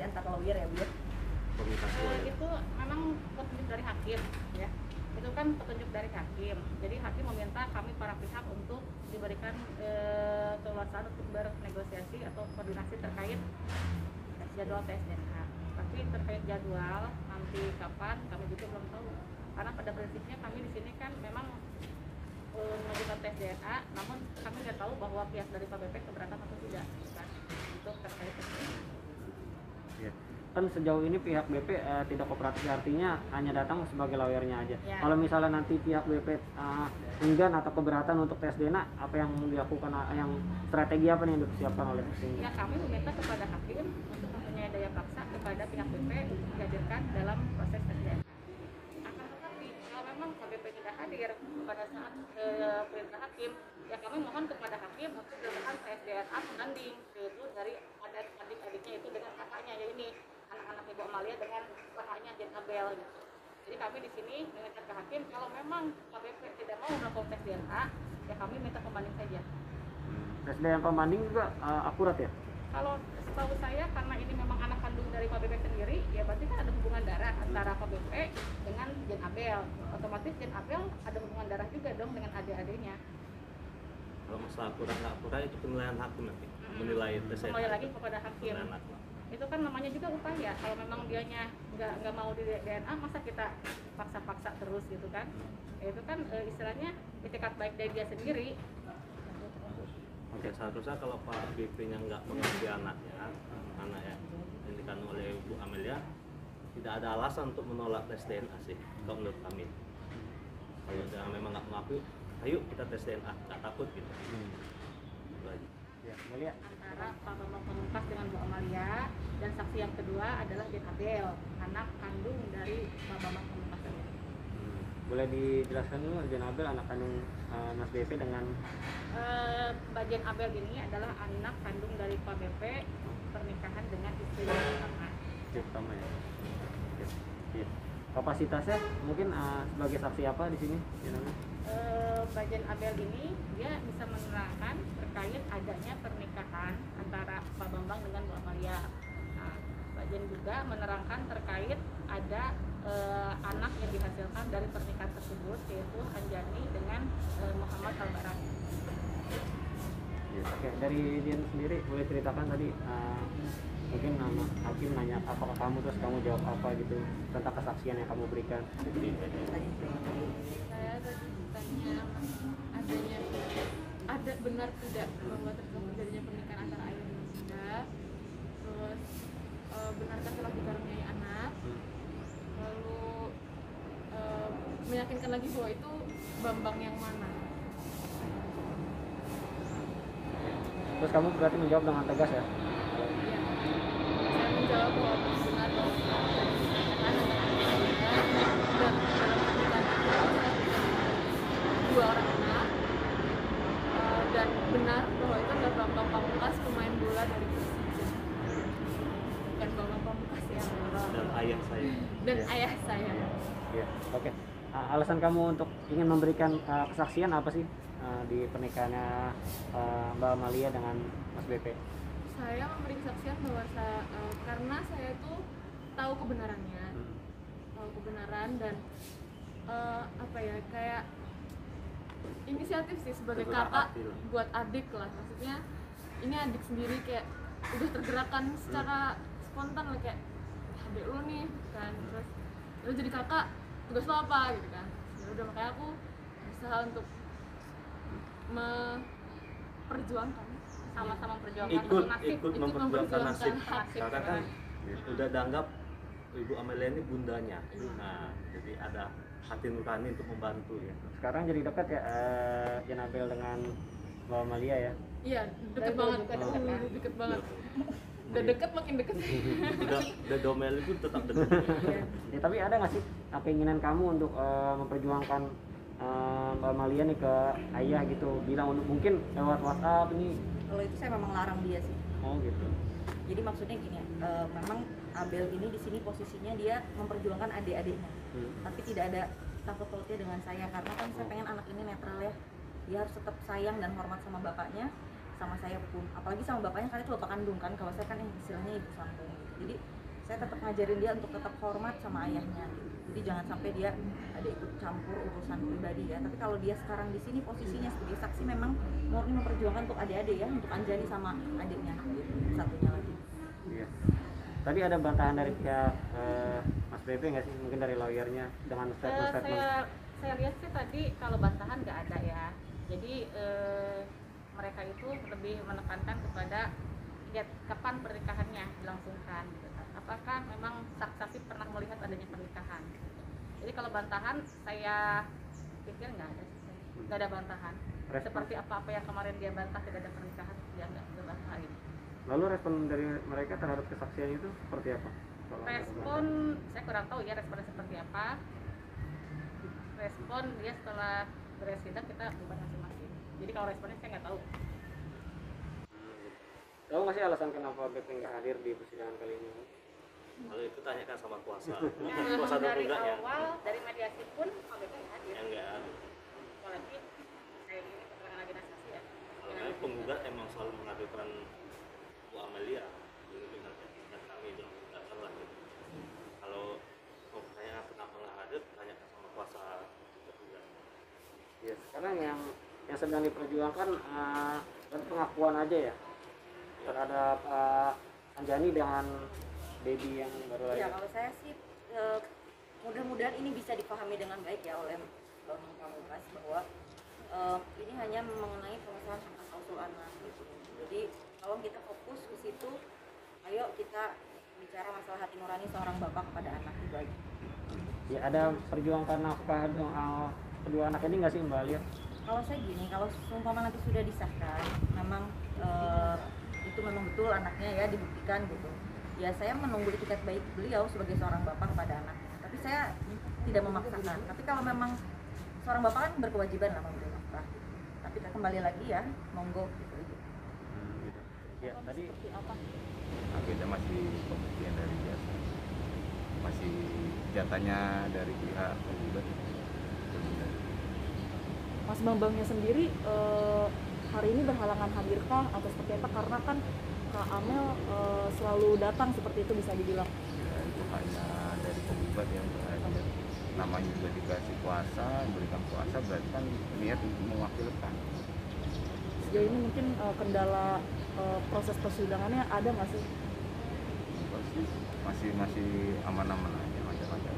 antara lawyer ya Bu ya? Itu memang petunjuk dari hakim ya. Itu kan petunjuk dari hakim. Jadi hakim meminta kami para pihak untuk diberikan keleluasaan untuk bernegosiasi atau koordinasi terkait jadwal tes DNA. Tapi terkait jadwal nanti kapan kami juga belum tahu. Karena pada prinsipnya kami di sini kan memang mengajukan tes DNA, namun kami nggak tahu bahwa pihak dari Pak BP keberatan atau tidak kan untuk terkait tes DNA. Ya. Kan sejauh ini pihak BP tidak kooperatif, artinya hanya datang sebagai lawyernya aja. Ya. Kalau misalnya nanti pihak BP enggan atau keberatan untuk tes DNA, apa yang dilakukan, yang strategi apa nih yang dipersiapkan oleh tim? Ya, kami meminta kepada hakim untuk mempunyai daya paksa kepada pihak BP untuk dihadirkan dalam proses tes DNA. Akan tetapi kalau memang Pak BP tidak hadir pada saat perintah hakim, ya kami mohon kepada hakim untuk dilakukan tes DNA pembanding yaitu dari adik-adiknya itu dengan kakaknya, ya ini anak-anak Ibu Amalia dengan kakaknya Jen Abel gitu. Jadi kami di sini mengingatkan ke hakim kalau memang Pak BP tidak mau melakukan tes DNA, ya kami minta pembanding saja. Tes DNA pembanding juga akurat ya? Kalau setahu saya karena ini memang anak kandung dari Pak BP sendiri, ya berarti kan ada hubungan darah antara Pak BP dengan Jen Abel. Otomatis Jen Abel ada hubungan darah juga dong dengan adik-adiknya. Kalau masalah akurat nggak akurat itu penilaian hakim nanti menilai tes DNA. Kembali lagi kepada hakim. Itu kan namanya juga upaya. Kalau memang dianya nggak mau di DNA, masa kita paksa-paksa terus gitu kan? Ya, itu kan istilahnya itikat baik dari dia sendiri. Oke, seharusnya kalau Pak BP-nya nggak mengakui anaknya, anak yang dikandung oleh Bu Amelia, tidak ada alasan untuk menolak tes DNA sih, kalau menurut kami. Kalau dia memang nggak mengakui, ayo kita tes DNA, nggak takut gitu. Itu aja. Ya, Amelia. Antara Pak Bambang Pamungkas dengan Bu Amalia, dan saksi yang kedua adalah Jen Abel, anak kandung dari Pak Bambang Pamungkas. Boleh dijelaskan dulu Jen Abel anak kandung Mas BP dengan Mbak Jen Abel ini adalah anak kandung dari Pak BP, pernikahan dengan istri pertama. istri pertama ya. Ya. Kapasitasnya mungkin sebagai saksi apa di sini? Mbak Jen Abel ini dia bisa menerangkan terkait adanya pernikahan antara Pak Bambang dengan Bu Amalia. Nah, Mbak Jen juga menerangkan terkait ada anak yang dihasilkan dari pernikahan tersebut, yaitu Anjani dengan Muhammad Albaran. Ya, oke, dari Dian sendiri boleh ceritakan tadi mungkin hakim nanya apakah kamu, terus kamu jawab apa gitu tentang kesaksian yang kamu berikan. Saya tadi tanya adanya ada benar tidak bahwa terjadinya pernikahan antara ayah dan bunda, terus benarkah telah dikaruniai anak, lalu meyakinkan lagi bahwa itu Bambang yang mana. Terus kamu berarti menjawab dengan tegas ya? Ya, saya menjawab bahwa benar bahwa terjadi pernikahan antara ayah dan bunda, dan dalam pernikahan itu dua orang anak, dan benar bahwa itu adalah Bambang Pamungkas, pemain bola dari Persija, bukan Bambang Pamungkas yang Dan ayah saya. dan ayah saya. Iya. Oke. Alasan kamu untuk ingin memberikan kesaksian apa sih di pernikahannya Mbak Amalia dengan Mas BP? Saya memberi kesaksian bahwa karena saya itu tahu kebenarannya, tahu kebenaran dan apa ya, kayak inisiatif sih sebagai kakak buat adik lah, maksudnya ini adik sendiri kayak udah tergerakkan secara spontan lah, kayak adik lu nih kan, terus lu jadi kakak tugas lo apa gitu kan, ya udah makanya aku berusaha untuk memperjuangkan, Sama-sama memperjuangkan ikut memperjuangkan nasib. hak Karena kan udah dianggap Ibu Amelia ini bundanya. Nah, jadi ada hati nurani untuk membantu ya. Sekarang jadi dekat ya Jen Abel dengan Mbak Amalia ya? iya deket Dari banget, dulu juga deket, deket banget, udah deket makin deket. Udah domel itu tetap dekat. Ya, tapi ada nggak sih keinginan kamu untuk memperjuangkan Mbak Amalia nih ke ayah gitu, bilang mungkin lewat WhatsApp ini? Kalau itu saya memang larang dia sih. Oh gitu. Jadi maksudnya gini ya, memang Abel ini di sini posisinya dia memperjuangkan adik-adiknya, tapi tidak ada sangkut pautnya dengan saya, karena kan saya pengen anak ini netral ya, dia harus tetap sayang dan hormat sama bapaknya, sama saya pun, apalagi sama bapaknya, karena itu bapak kandung kan, kalau saya kan istilahnya ibu sambung gitu. Jadi saya tetap ngajarin dia untuk tetap hormat sama ayahnya gitu. Jadi jangan sampai dia ada ikut campur urusan pribadi ya. Tapi kalau dia sekarang di sini posisinya sebagai saksi memang murni memperjuangkan untuk adik-adik ya, untuk Anjani sama adiknya gitu, satunya lagi. Iya. Tadi ada bantahan dari pihak Mas Bebe nggak sih, mungkin dari lawyernya dengan statement? Saya lihat sih tadi kalau bantahan nggak ada ya. Jadi mereka itu lebih menekankan kepada lihat kapan pernikahannya dilangsungkan gitu kan. Apakah memang saksi pernah melihat adanya pernikahan. Jadi kalau bantahan saya pikir nggak ada sih. Nggak ada bantahan. Respon. Seperti apa yang kemarin dia bantah tidak ada pernikahan, dia nggak bantah hari ini. Lalu respon dari mereka terhadap kesaksian itu seperti apa? Respon saya kurang tahu ya responnya seperti apa. Respon dia setelah beres sidang kita bukan masing-masing. Jadi kalau responnya saya nggak tahu. Tahu nggak sih alasan kenapa BP nggak hadir di persidangan kali ini? Kalau itu tanyakan sama kuasa. Nah, Kuasa dari tergugat ya. awal dari mediasi pun Pak BP nggak hadir. Yang enggak. Apalagi saya ini keterangan administrasi ya. Karena penggugat emang selalu mengadukan Bu Amelia dengan kami belum menggugatkan lah gitu. Kalau mau tanya kenapa nggak hadir, tanyakan sama kuasa tergugat. Ya, sekarang yang sedang diperjuangkan pengakuan aja ya terhadap Anjani dengan baby yang baru lahir. Ya kalau saya sih mudah-mudahan ini bisa dipahami dengan baik ya oleh Bang Pamungkas bahwa ini hanya mengenai pengesahan hak asal usul anak gitu. Jadi kalau kita fokus ke situ, ayo kita bicara masalah hati nurani seorang bapak kepada anak itu aja. Ya, ada perjuangan nafkah kedua anak ini nggak sih Mbak Alia? Kalau saya gini, kalau seumpama nanti sudah disahkan, memang itu memang betul anaknya ya dibuktikan gitu. Ya saya menunggu etikat baik beliau sebagai seorang bapak kepada anaknya. Tapi saya tidak memaksakan. Tapi kalau memang seorang bapak kan berkewajiban lah memberi nafkah. Tapi kembali lagi ya, monggo gitu. Ya, tadi agenda masih pembuktian dari jasa, masih jatahnya dari pihak penggugat. Mas Bambangnya sendiri hari ini berhalangan hadirkah atau seperti apa? Karena kan Kak Amel selalu datang seperti itu bisa dibilang. Ya, itu hanya dari penggugat yang berhadir. Namanya juga dikasih kuasa, memberikan kuasa berarti kan niat untuk mewakilkan. Sejauh ini mungkin kendala proses persidangannya ada nggak sih? Masih aman-aman aja, lancar-lancar.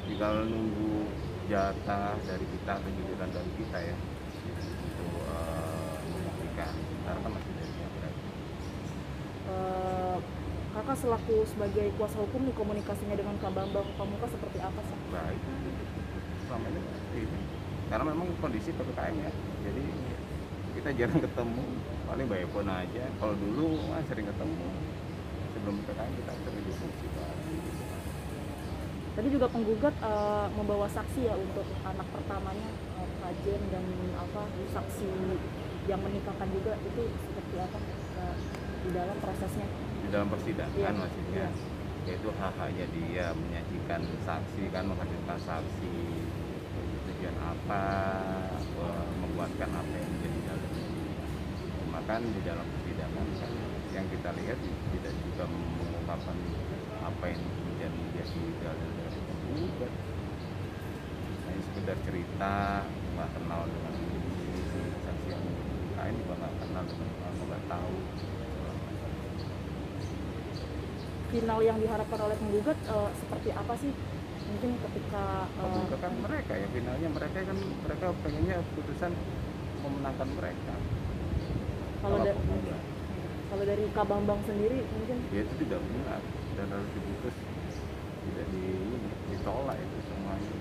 Tinggal nunggu jatah dari kita atau giliran dari kita ya untuk membuktikan. Karena kan masih dari pihak mereka. Kakak selaku sebagai kuasa hukum nih, komunikasinya dengan Kak Bambang Pamungkas seperti apa sih? Baik, selama ini itu. Karena memang kondisi PPKM ya, jadi kita jarang ketemu, paling by phone aja. Kalau dulu sering ketemu, sebelum PPKM kita sering diskusi bareng. Tadi juga penggugat membawa saksi ya untuk anak pertamanya, Kajen dan saksi yang menikahkan juga, itu seperti apa di dalam prosesnya? Di dalam persidangan Iya. maksudnya, yaitu hak-haknya dia menyajikan saksi kan, menghadirkan saksi tujuan apa, menguatkan apa yang menjadi dalil. Cuma kan di dalam persidangan kan yang kita lihat tidak juga mengungkapkan apa yang menjadi dalil dari penggugat. Hanya sekedar cerita, nggak kenal dengan saksi yang lain juga nggak kenal dengan nggak tahu. Final yang diharapkan oleh penggugat seperti apa sih? Mungkin ketika Penggugat kan mereka ya, finalnya mereka pengennya putusan memenangkan mereka. Kalau dari Kak Bambang sendiri mungkin Ya itu tidak benar dan harus diputus, tidak ditolak itu semuanya.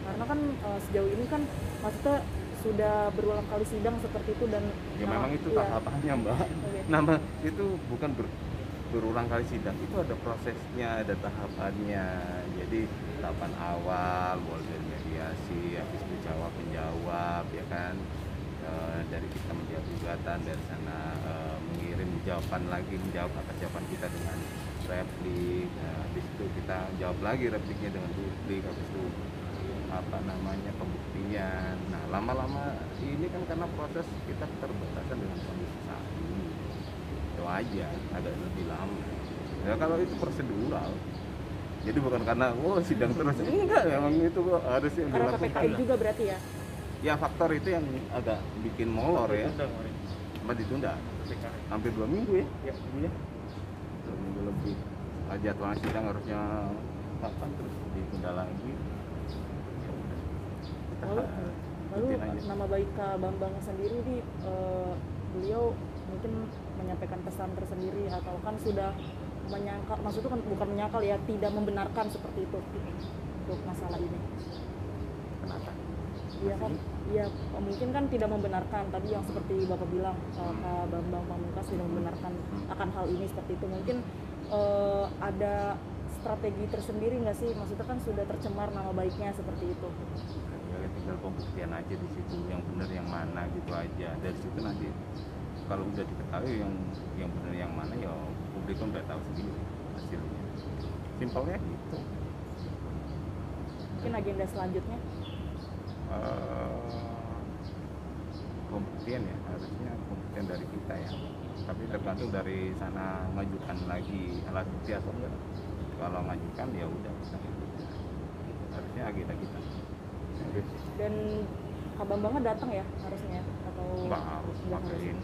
karena kan sejauh ini kan maksudnya sudah berulang kali sidang seperti itu dan Ya memang itu iya. tahapannya Mbak. Nama itu bukan berulang kali sidang, itu ada prosesnya, ada tahapannya. Jadi tahapan awal mulai dari mediasi, habis itu jawab menjawab ya kan. Dari kita menjawab gugatan, dari sana mengirim jawaban lagi, menjawab atas jawaban kita dengan replik. Habis itu kita jawab lagi repliknya dengan duplik, habis itu apa namanya pembuktian. Nah lama-lama ini kan karena proses kita keterbatasan dengan kondisi saat ini, itu aja agak lebih lama. Ya kalau itu prosedural, jadi bukan karena sidang terus, enggak, memang itu kok harus yang Karena dilakukan. PPKI juga berarti ya. Ya faktor itu yang agak bikin molor ya. Ditunda kemarin. Sempat ditunda PPKI. hampir 2 minggu ya. Ya. Iya. 2 minggu lebih. Jadwal sidang harusnya kapan terus ditunda lagi. Ya udah. Kita Lalu ikutin aja. nama baik Kak Bambang sendiri nih, beliau mungkin menyampaikan pesan tersendiri atau kan sudah menyangkal, maksudnya kan bukan menyangkal ya, tidak membenarkan seperti itu untuk masalah ini. Kenapa? Iya kan, iya mungkin kan tidak membenarkan tadi yang seperti Bapak bilang, Kak Bambang Pamungkas tidak membenarkan akan hal ini seperti itu. Mungkin ada strategi tersendiri nggak sih? Maksudnya kan sudah tercemar nama baiknya seperti itu. Ya tinggal pembuktian aja di situ, yang benar yang mana gitu aja. Dari situ nanti kalau udah diketahui yang benar yang mana, ya publik kan udah tahu sendiri hasilnya. Simpelnya gitu. Mungkin agenda selanjutnya. Pembuktian ya, harusnya pembuktian dari kita ya, tapi tergantung dari sana ngajukan lagi alat bukti atau enggak. Kalau ngajukan ya udah kita ikutin. Harusnya agenda kita. Dan Kak Bambangnya datang ya harusnya atau Nggak harus nggak harus? ngapain,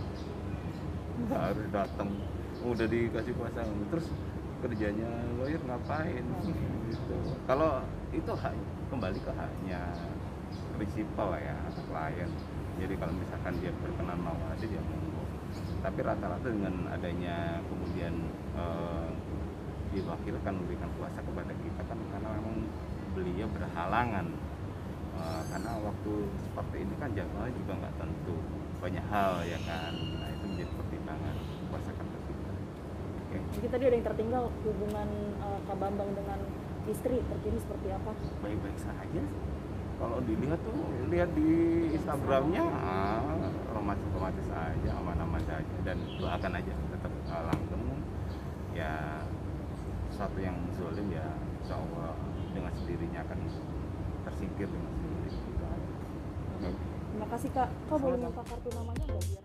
nggak harus datang, udah dikasih kuasa terus kerjanya lawyer ngapain gitu. Kalau itu hak, kembali ke haknya prinsipal ya atau klien. Jadi kalau misalkan dia berkenan mau ada dia monggo, tapi rata-rata dengan adanya kemudian diwakilkan memberikan kuasa kepada kita kan karena memang beliau berhalangan. Karena waktu seperti ini kan jadwalnya juga nggak tentu, banyak hal ya kan. Nah itu menjadi pertimbangan kuasa kerja kita. Oke. Jadi tadi ada yang tertinggal hubungan Kak Bambang dengan istri terkini seperti apa? Baik-baik saja. Kalau dilihat tuh, lihat di Instagramnya romantis aja, aman-aman saja, dan doakan aja tetap langgeng. Ya sesuatu yang zolim ya insya Allah dengan sendirinya akan tersingkir dengan sendiri. Terima kasih Kak. Kak boleh minta kartu namanya nggak biar?